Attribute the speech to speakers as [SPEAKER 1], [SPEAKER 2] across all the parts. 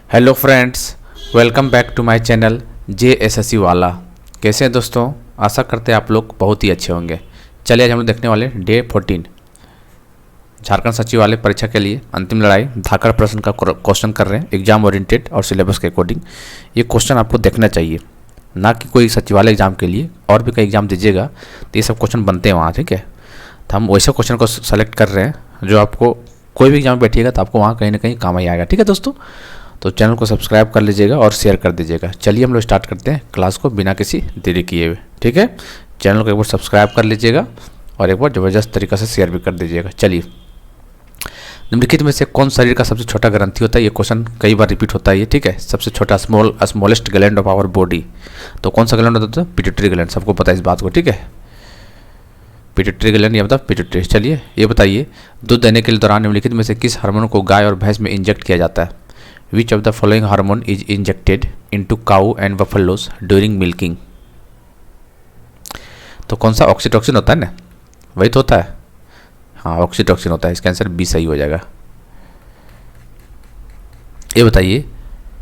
[SPEAKER 1] Hello friends, welcome back to my channel JSSC वाला। कैसे हैं दोस्तों? आशा करते हैं आप लोग बहुत ही अच्छे होंगे। चलिए आज हम लोग देखने वाले डे 14 झारखंड सचिवालय परीक्षा के लिए अंतिम लड़ाई धाकड़ प्रश्न का क्वेश्चन कर रहे हैं, एग्जाम ओरिएंटेड और सिलेबस के अकॉर्डिंग। ये क्वेश्चन आपको देखना चाहिए, ना कि कोई सचिवालय एग्जाम के लिए, और भी कई एग्जाम दीजिएगा तो ये सब क्वेश्चन बनते हैं वहाँ, ठीक है। तो हम वैसे क्वेश्चन को सेलेक्ट कर रहे हैं जो आपको कोई भी एग्जाम में बैठिएगा तो आपको वहाँ कहीं ना कहीं काम ही आएगा, ठीक है दोस्तों। तो चैनल को सब्सक्राइब कर लीजिएगा और शेयर कर दीजिएगा। चलिए हम लोग स्टार्ट करते हैं क्लास को बिना किसी देरी किए हुए, ठीक है। चैनल को एक बार सब्सक्राइब कर लीजिएगा और एक बार ज़बरदस्त तरीक़े से शेयर भी कर दीजिएगा। चलिए, निम्नलिखित में से कौन शरीर का सबसे छोटा ग्रंथि होता है? ये क्वेश्चन कई बार रिपीट होता है ये, ठीक है। सबसे छोटा smallest gland of our body, तो कौन सा ग्लैंड होता है? Pituitary gland. सबको पता है इस बात को, ठीक है। पिट्यूटरी ग्लैंड, ये मतलब पिट्यूटरी। चलिए ये बताइए, दूध देने के दौरान निम्नलिखित में से किस हार्मोन को गाय और भैंस में इंजेक्ट किया जाता है? Which of the following hormone is injected into cow and buffaloes during milking? तो कौन सा? ऑक्सीटोसिन होता है ना, वही तो होता है। हाँ, ऑक्सीटोसिन होता है। इसका आंसर बी सही हो जाएगा। ये बताइए,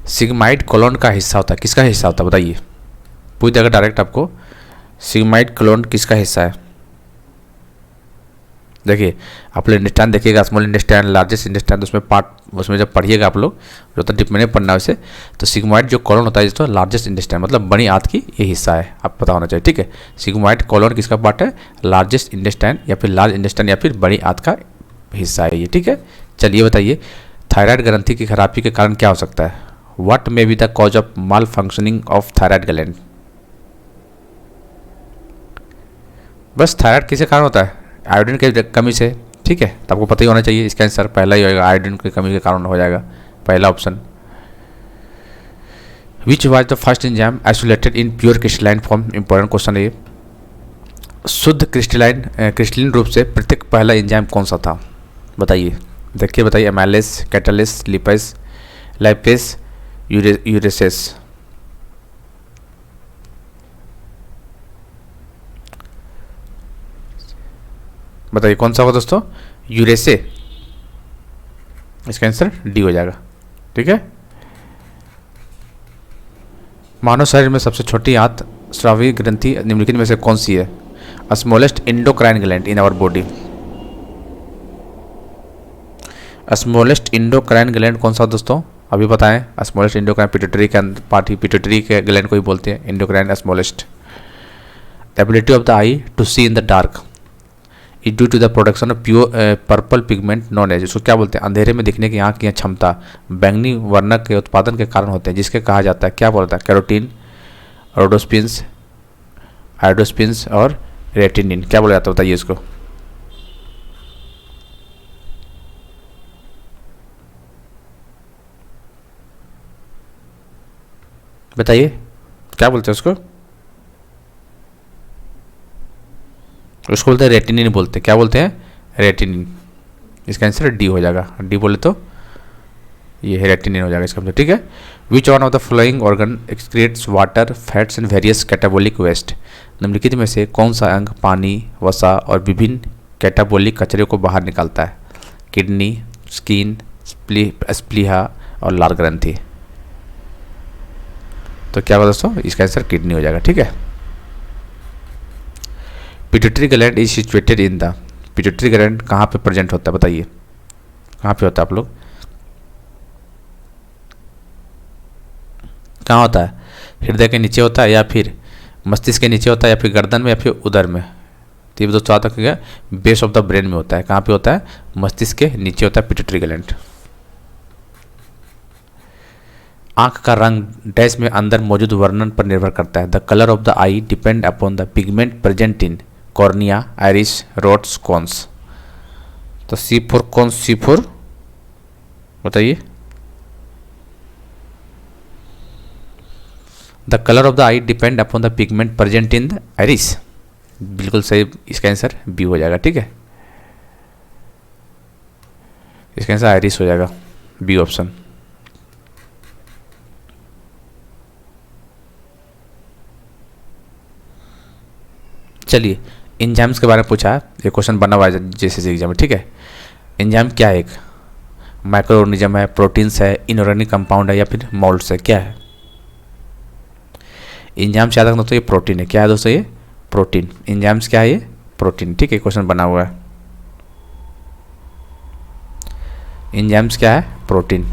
[SPEAKER 1] सिग्माइड कोलोन का हिस्सा होता है, किसका हिस्सा होता है? बताइए, पूछ देगा डायरेक्ट आपको, सिग्माइड कोलोन किसका हिस्सा है? देखिए, आप लोग इंटेस्टाइन देखिएगा, स्मॉल इंटेस्टाइन, लार्जेस्ट इंटेस्टाइन, तो उसमें पार्ट, उसमें जब पढ़िएगा आप लोग, जो तो डिप में नहीं पढ़ना वैसे, तो सिग्मोइड जो कॉलोन होता है जिसको लार्जेस्ट इंटेस्टाइन मतलब बड़ी आंत की ये हिस्सा है, आप पता होना चाहिए, ठीक है। सिग्मोइड कॉलोन किसका पार्ट है? लार्जेस्ट इंटेस्टाइन या फिर लार्ज इंटेस्टाइन या फिर बड़ी आंत का हिस्सा है ये, ठीक है। चलिए बताइए, थायराइड ग्रंथि की खराबी के कारण क्या हो सकता है? What may be the cause of mall functioning of thyroid gland? बस थायराइड किसके कारण होता है? आयोडीन की कमी से, ठीक है। तो आपको पता ही होना चाहिए, इसका आंसर पहला ही होगा, आयोडीन की कमी के कारण हो जाएगा पहला option. Which was the first enzyme isolated in pure crystalline form? Important question है ये। शुद्ध क्रिस्टलिन रूप से पृथक पहला एंजाइम कौन सा था? बताइए, देखिए बताइए, एमाइलेज, कैटालिस, लिपेस, लाइपेस, यूरेसेस। बताइए कौन सा होगा दोस्तों? यूरेसे। इसका आंसर डी हो जाएगा, ठीक है। मानव शरीर में सबसे छोटी आंत स्रावी ग्रंथि निम्नलिखित में से कौन सी है? Smallest endocrine gland in our body. Smallest endocrine gland कौन सा दोस्तों? अभी बताएं। स्मॉलेस्ट इंडोक्राइन पिट्यूटरी के पार्ट ही, पिट्यूटरी के ग्लैंड को ही बोलते हैं endocrine smallest. Ability of the eye to see in the dark is due to the production of pure purple pigment known as. उसको क्या बोलते हैं? अंधेरे में दिखने की आँख की क्षमता बैंगनी वर्णक के उत्पादन के कारण होते हैं, जिसके कहा जाता है, क्या बोलता है? कैरोटीन, रोडोस्पिन्स, आयोडोस्पिन्स और रेटिनिन। क्या बोला जाता है? बताइए इसको। बताइए क्या बोलते हैं उसको? उसको बोलते हैं रेटिनिन बोलते हैं। क्या बोलते हैं? रेटिनिन। इसका आंसर डी हो जाएगा। डी बोले तो ये है रेटिनिन हो जाएगा इसका आंसर, ठीक है। Which one of the following organ excretes water, fats and various catabolic waste? निम्नलिखित में से कौन सा अंग पानी, वसा और विभिन्न कैटाबोलिक कचरे को बाहर निकालता है? किडनी, स्किन, स्प्लीहा और लार ग्रंथि। तो क्या होगा दोस्तों? इसका आंसर किडनी हो जाएगा, ठीक है। Pituitary gland is situated in the, pituitary gland कहाँ पे प्रेजेंट होता है? बताइए कहाँ पे होता है? आप लोग कहाँ होता है? हृदय के नीचे होता है या फिर मस्तिष्क के नीचे होता है या फिर गर्दन में या फिर उदर में? तो ये दोस्तों आता है बेस ऑफ द ब्रेन में होता है। कहाँ पे होता है? मस्तिष्क के नीचे होता है पिट्यूटरी ग्लैंड। आंख का रंग डैश में अंदर मौजूद वर्णन पर निर्भर करता है। The colour of the eye depend upon the pigment present in cornea, iris, rods, cones. तो C4 कौन? C4 बताइए। The colour of the eye depend upon the pigment present in the iris. बिल्कुल सही, इसका आंसर बी हो जाएगा, ठीक है। इसका आंसर आइरिस हो जाएगा, बी ऑप्शन। चलिए, एंजाइम्स के बारे में पूछा है, ये क्वेश्चन बना हुआ है JSSC एग्जाम में, ठीक है। एंजाइम क्या है? एक माइक्रो ऑर्गेनिज्म है, प्रोटीन्स है, इनऑर्गेनिक कंपाउंड है, या फिर मोल्ड्स है? क्या है? एंजाइम्स याद रखना दोस्तों, ये प्रोटीन है। क्या है दोस्तों? ये प्रोटीन। एंजाइम्स क्या है? ये प्रोटीन। ठीक है, क्वेश्चन बना हुआ है। एंजाइम्स क्या है? Protein.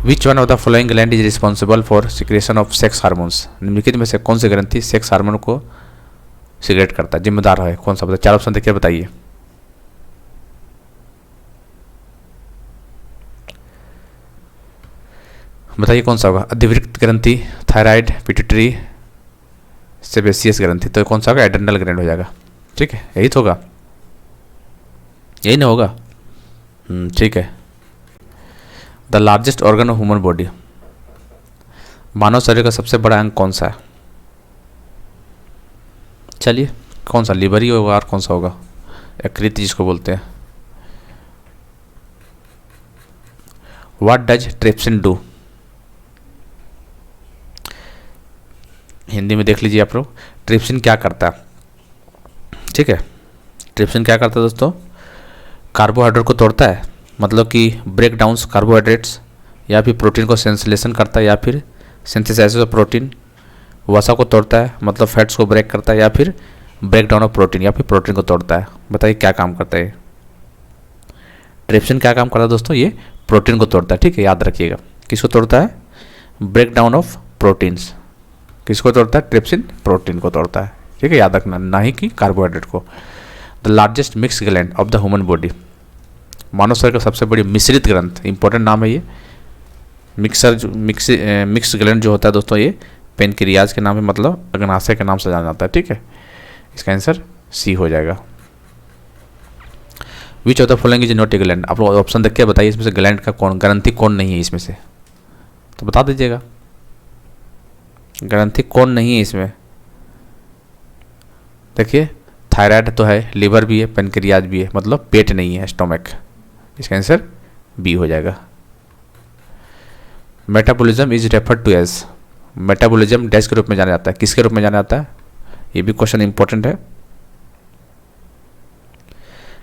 [SPEAKER 1] Which one of the following gland is responsible for secretion of sex hormones? निम्नलिखित में से कौन सी ग्रंथि सेक्स हार्मोन को सिक्रेट करता है, जिम्मेदार है? कौन सा? बताइए, 4 ऑप्शन देखिए, बताइए। बताइए कौन सा होगा? अधिवृक्क ग्रंथि, थायराइड, पिट्यूटरी, सेबेसियस ग्रंथि। तो कौन सा होगा? एड्रेनल ग्लैंड हो जाएगा। ठीक है, यही तो होगा, यही ना होगा? ठीक है। The largest organ of human body, मानव शरीर का सबसे बड़ा अंग कौन सा है? चलिए, कौन सा? लीवर ही होगा, और कौन सा होगा? यकृत जिसको बोलते हैं। What does trypsin do? Hindi में देख लीजिए आप लोग, ट्रिप्सिन क्या करता है? ठीक है, ट्रिप्सिन क्या करता है दोस्तों? कार्बोहाइड्रेट को तोड़ता है, मतलब कि ब्रेक डाउन्स कार्बोहाइड्रेट्स, या फिर प्रोटीन को सेंसलेशन करता है, या फिर सिंथेसाइसिस ऑफ प्रोटीन। वसा को तोड़ता है, मतलब फैट्स को ब्रेक करता है, या फिर ब्रेक डाउन ऑफ प्रोटीन, या फिर प्रोटीन को तोड़ता है। बताइए क्या काम करता है? ट्रिप्सिन क्या काम करता है दोस्तों? ये प्रोटीन को तोड़ता है। ठीक है, याद रखिएगा। किसको तोड़ता है? Break down of proteins. किसको तोड़ता है? ट्रिप्सिन प्रोटीन को तोड़ता है। ठीक है, याद रखना, ना ही कि कार्बोहाइड्रेट को। The largest mix gland of the human body, मानव शरीर का सबसे बड़ी मिश्रित ग्रंथ, इंपॉर्टेंट नाम है ये। मिक्स ग्लैंड जो होता है दोस्तों, ये पेनक्रियाज के नाम है, मतलब अग्नाशय के नाम से जाना जाता है। ठीक है, इसका आंसर सी हो जाएगा। Which of the following is not a gland? आप लोग ऑप्शन देख के बताइए, इसमें से ग्लैंड का कौन, ग्रंथि कौन नहीं है इसमें से? तो बता दीजिएगा, ग्रंथि कौन नहीं है इसमें? देखिए, थायराइड तो है, लिवर भी है, पेनक्रियाज भी है, मतलब पेट नहीं है, स्टोमक। इसका आंसर बी हो जाएगा। Metabolism is referred to as, metabolism dash के रूप में जाना जाता है, किसके रूप में जाना जाता है? ये भी क्वेश्चन इंपॉर्टेंट है।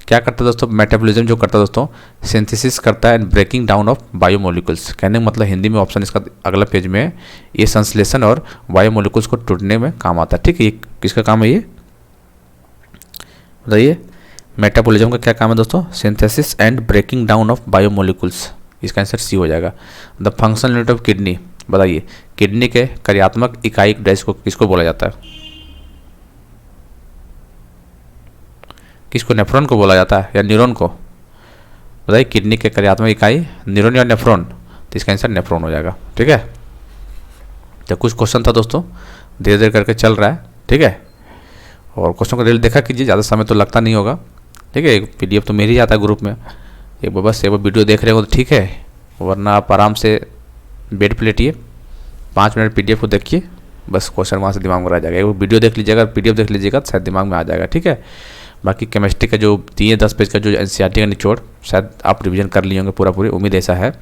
[SPEAKER 1] क्या करता है दोस्तों? मेटाबॉलिज्म जो करता है दोस्तों, सिंथेसिस करता है and breaking down of biomolecules. कहने का मतलब हिंदी में ऑप्शन इसका अगला पेज में है, ये संश्लेषण और बायोमोलिकुल्स को टूटने में काम आता है। ठीक है, ये किसका काम है? ये बताइए, मेटाबॉलिज्म का क्या काम है दोस्तों? Synthesis and breaking down of biomolecules. इसका आंसर सी हो जाएगा। The functional unit of kidney, बताइए, किडनी के कार्यात्मक इकाई डैश को किसको बोला जाता है? किसको? नेफ्रॉन को बोला जाता है या न्यूरॉन को? बताइए, किडनी के कार्यात्मक इकाई न्यूरॉन या नेफ्रॉन? तो इसका आंसर नेफ्रॉन हो जाएगा। ठीक है, तो कुछ क्वेश्चन था दोस्तों, धीरे धीरे करके चल रहा है। ठीक है, और क्वेश्चन को रिजल्ट देखा कीजिए, ज़्यादा समय तो लगता नहीं होगा। ठीक है, एक PDF तो मेरी ही आता है ग्रुप में, एक बस एक वीडियो देख रहे हो तो ठीक है, वरना आप आराम से बेड पे लेटिए, 5 मिनट PDF को देखिए, बस क्वेश्चन वहाँ से दिमाग में रह जाएगा। एक वीडियो देख लीजिएगा, PDF देख लीजिएगा, शायद दिमाग में आ जाएगा। ठीक है, बाकी केमिस्ट्री का जो दिए 10 पेज का जो NCERT का निचोड़, शायद आप रिवीजन कर लिए होंगे पूरा पूरी, उम्मीद ऐसा है।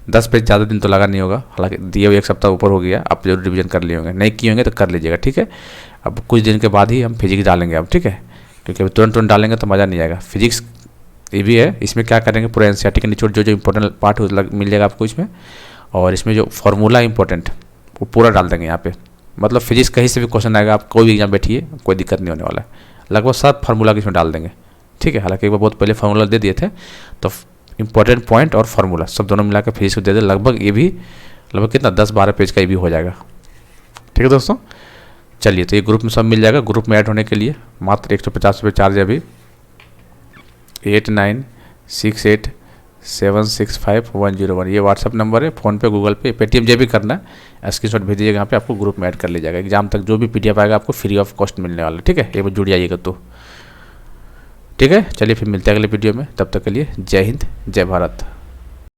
[SPEAKER 1] 10 पेज ज़्यादा दिन तो लगा नहीं होगा, हालांकि दिए हुए 1 सप्ताह ऊपर हो गया, आप जरूर रिवीजन कर लिए होंगे, नहीं किए होंगे तो कर लीजिएगा। ठीक है, अब कुछ दिन के बाद ही हम फिजिक्स डालेंगे अब। ठीक है, क्योंकि अभी तुरंत डालेंगे तो मज़ा नहीं आएगा। फिजिक्स ये भी है, इसमें क्या करेंगे, पूरा NCERT के निचोड़ जो इंपॉर्टेंट पार्ट मिल जाएगा आपको इसमें, और इसमें जो फॉर्मूला इंपॉर्टेंट वो पूरा डाल देंगे यहाँ पे। मतलब फिजिक्स कहीं से भी क्वेश्चन आएगा, आप कोई भी एग्जाम बैठिए, कोई दिक्कत नहीं होने वाला है, लगभग सब फार्मूला इसमें डाल देंगे। ठीक है, हालांकि एक बार बहुत पहले फार्मूला दे दिए थे, तो इंपॉर्टेंट पॉइंट और फार्मूला सब दोनों मिला के फिजिक्स को दे दे, लगभग ये भी लगभग कितना 10-12 पेज का ये भी हो जाएगा। ठीक है दोस्तों, चलिए, तो ये ग्रुप में सब मिल जाएगा। ग्रुप में ऐड होने के लिए मात्र 150 रुपये चार्ज है अभी। 8968765101 ये व्हाट्सअप नंबर है, फ़ोनपे, गूगल पे, पेटीएम जो भी करना है, स्क्रीनशॉट भेजिएगा, यहाँ पे आपको ग्रुप में ऐड कर लीजिएगा। एग्जाम तक जो भी PDF आएगा आपको फ्री ऑफ कॉस्ट मिलने वाला है। ठीक है, एक बार जुड़ जाइएगा तो। ठीक है, चलिए फिर मिलते हैं अगले वीडियो में, तब तक के लिए जय हिंद, जय भारत।